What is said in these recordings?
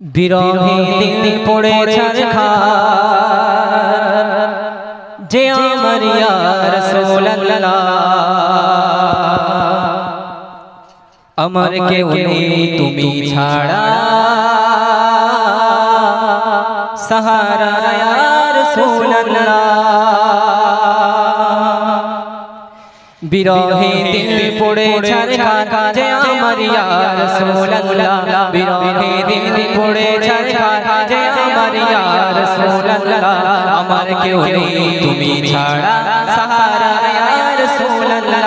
বিরহে দিল পড়ে ছারখার যে আমার ইয়া রাসূলুল্লাহ আমার কেউ নেই তুমি ছাড়া সাহারা ইয়া রাসূলুল্লাহ বিরহে দিল পড়ে ছারখার যে আমার ইয়া রাসূলুল্লাহ বিরহে দিল পড়ে ছারখার যে আমার ইয়া রাসূলুল্লাহ আমার কেউ নেই তুমি ছাড়া সাহারা ইয়া রাসূলুল্লাহ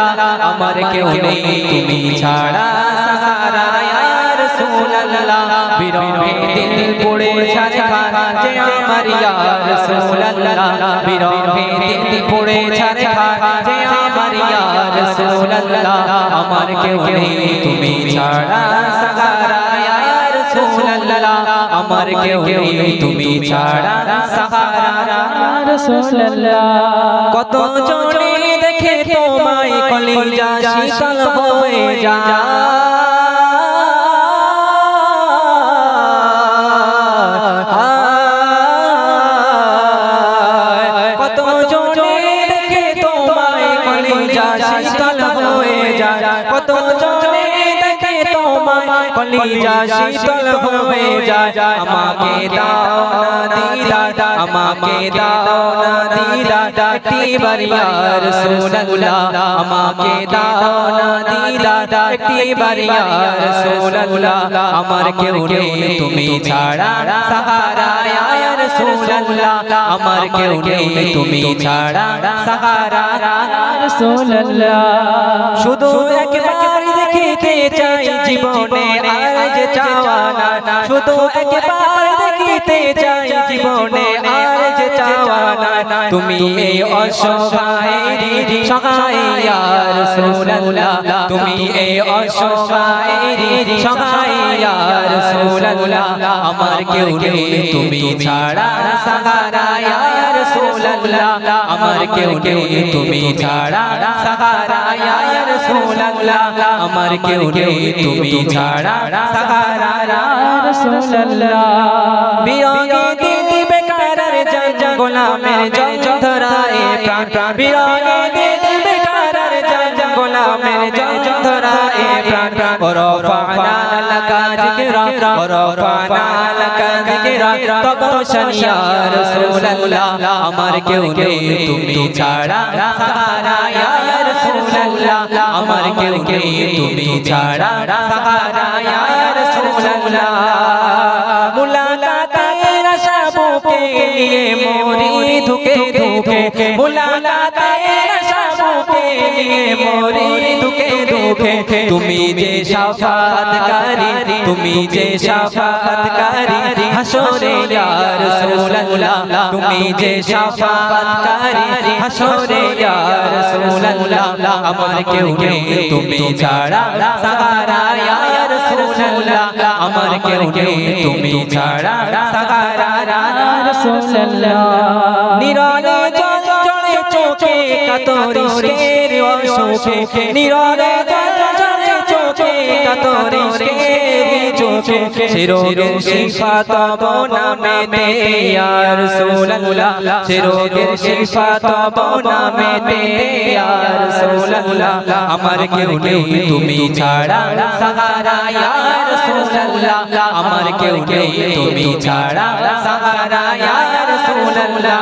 আমার কেউ নেই তুমি ছাড়া সাহারা ইয়া রাসূলুল্লাহ বিরহে দিল পড়ে ছারখার যে আমার ইয়া রাসূলুল্লাহ বিরহে দিল পড়ে ছারখার যে আমার ইয়া রাসূলুল্লাহ আমার কেউ নেই তুমি ছাড়া সাহারা ইয়া রাসূলুল্লাহ আমার কেউ নেই তুমি ছাড়া সাহারা ইয়া রাসূলুল্লাহ কত জনে দেখে তোমায় কলিজা শীতল হয়ে যায় কত জনে দেখে তোমায় কলিজা শীতল হয়ে যায় কত জনে দেখে তোমায় কলিজা শীতল হয়ে যায় আমাকে দাও না দিদার আমাকে দাও না দিদার একটিবার ইয়া রাসূলুল্লাহ আমাকে দাও না দিদার একটিবার ইয়া রাসূলুল্লাহ আমার কেউ নেই তুমি ছাড়া সাহারা ইয়া রাসূলুল্লাহ আমার কেউ নেই তুমি ছাড়া সাহারা ইয়া রাসূলুল্লাহ শুধু একবার দেখিতে চাই জীবনে আর যে চাওয়া না শুধু একবার দেখিতে চাই জীবনে আর যে চাওয়া না তুমি এই অসহায়ের সহায় ইয়া রাসূলুল্লাহ তুমি এই অসহায়ের সহায় ইয়া রাসূলুল্লাহ আমার কেউ নেই তুমি ছাড়া সাহারা ইয়া রাসূলুল্লাহ আমার কেউ নেই তুমি ছাড়া সাহারা ইয়া রাসূলুল্লাহ আমার কেউ নেই তুমি ছাড়া সাহারা ইয়া রাসূলুল্লাহ বিরহে দিল বেকারার জান গোলামের যন্ত্রণায় প্রাণ বিরহে দিল বেকারার জান গোলামের যন্ত্রণায় প্রাণ ওরফানা লাকা যিকরা ওরফানা লাকা যিকরা তবশন ইয়া রাসূলুল্লাহ আমার কেউ নেই তুমি ছাড়া সাহারা ইয়া রাসূলুল্লাহ আমার কেউ নেই তুমি ছাড়া সাহারা ইয়া রাসূলুল্লাহ মুলাকাতের আশা বুকে নিয়ে মরি ধুকে ধুকে মুলাকাতের আশা বুকে নিয়ে মরি ধুকে ধুকে তুমি যে শাফাআতকারী তুমি যে শাফাআতকারী হাসরে ইয়া রাসূলুল্লাহ তুমি যে শাফাআতকারী হাসরে ইয়া রাসূলুল্লাহ আমার কেউ নেই তুমি ছাড়া সাহারা ইয়া রাসূলুল্লাহ আমার কেউ নেই তুমি ছাড়া সাহারা ইয়া রাসূলুল্লাহ নিরলে জলে চোখে কাতরিশের অশোকে নিরলে জলে চোখে কাতরিশের চোখে শিরোগের শিফা তব নামেতে ইয়া রাসূলুল্লাহ শিরোগের শিফা তব নামেতে ইয়া রাসূলুল্লাহ আমার কেউ নেই তুমি ছাড়া সাহারা ইয়া রাসূলুল্লাহ আমার কেউ নেই তুমি ছাড়া সাহারা ইয়া রাসূলুল্লাহ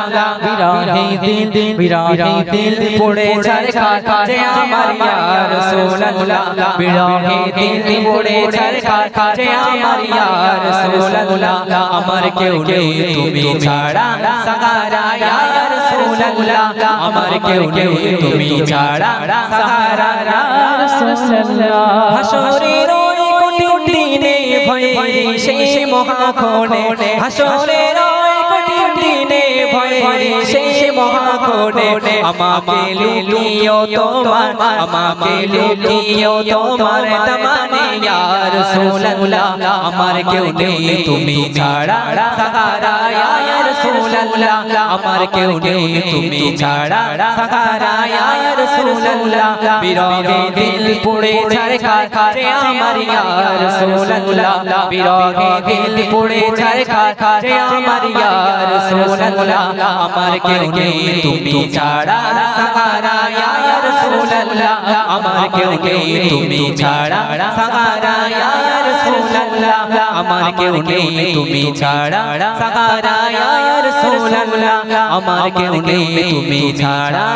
বিরহে দিল পড়ে ছারখার যে আমার ইয়া রাসূলুল্লাহ বিরহে দিল পড়ে ছারখার যে আমার ইয়া রাসূলুল্লাহ আমার কেউ নেই তুমি ছাড়া সাহারা ইয়া রাসূলুল্লাহ আমার কেউ নেই তুমি ছাড়া সাহারা ইয়া রাসূলুল্লাহ হাসরের ওই কঠিন দিনে ভয়ে সেই মহাক্ষণে হাসরের ওই কঠিন দিনে ভয়ে ঘরে সেই মহাক্ষণে আমাকে লুটিও তোমার আমাকে লুটিও তোমার তমানে ইয়া রাসূলুল্লাহ আমার কেউ নেই তুমি ছাড়া সাহারা ইয়া রাসূলুল্লাহ আমার কেউ নেই তুমি ছাড়া সাহারা ইয়া রাসূলুল্লাহ বিরহে দিল পুড়ে ছারখার যে আমার ইয়া রাসূলুল্লাহ বিরহে দিল পুড়ে ছারখার যে আমার ইয়া রাসূলুল্লাহ আমার কেউ নেই তুমি ছাড়া সাহারা ইয়া রাসূলুল্লাহ আমার কেউ নেই তুমি ছাড়া সাহারা ইয়া রাসূলুল্লাহ আমার কেউ নেই তুমি ছাড়া সাহারা ইয়া রাসূলুল্লাহ আমার কেউ নেই তুমি ছাড়া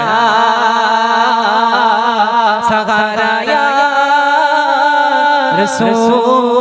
সাহারা ইয়া রাসূল